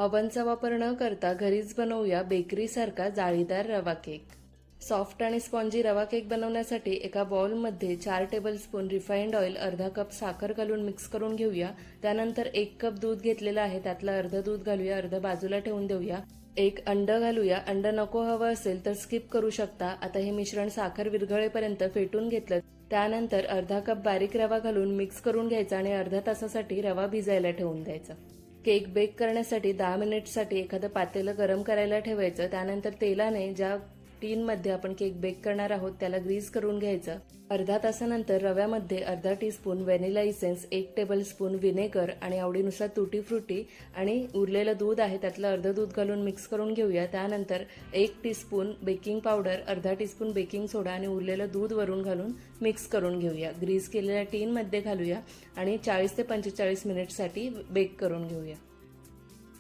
ओव्हनचा वापर न करता घरीच बनवूया बेकरीसारखा जाळीदार रवा केक। सॉफ्ट आणि स्पॉन्जी रवा केक बनवण्यासाठी एका बाउलमध्ये 4 टेबलस्पून रिफाइंड ऑइल, अर्धा कप साखर घालून मिक्स करून घेऊया। त्यानंतर 1 कप दूध घेतलेलं आहे, त्यातलं अर्ध दूध घालूया, अर्ध बाजूला ठेवून देऊया। 1 अंड घालूया। अंड नको हवं असेल तर स्किप करू शकता। आता हे मिश्रण साखर विरघळेपर्यंत फेटून घेतलं। त्यानंतर अर्धा कप बारीक रवा घालून मिक्स करून घ्यायचा आणि अर्ध्या तासासाठी रवा भिजायला ठेवून द्यायचा। केक बेक करण्यासाठी 10 मिनिटसाठी एखादं पातेलं गरम करायला ठेवायचं। त्यानंतर तेलाने ज्या टीनमध्ये आपण केक बेक करणार आहोत त्याला ग्रीस करून घ्यायचं। अर्धा तासानंतर रव्यामध्ये अर्धा teaspoon vanilla essence, 1 tablespoon vinegar आणि आवडीनुसार तुटी फ्रुटी आणि उरलेलं दूध आहे त्यातलं अर्ध दूध घालून मिक्स करून घेऊया। त्यानंतर 1 टीस्पून बेकिंग पावडर, अर्धा टीस्पून बेकिंग सोडा आणि उरलेलं दूध वरून घालून मिक्स करून घेऊया। ग्रीस केलेल्या टीनमध्ये घालूया आणि 40 ते 45 मिनिटसाठी बेक करून घेऊया।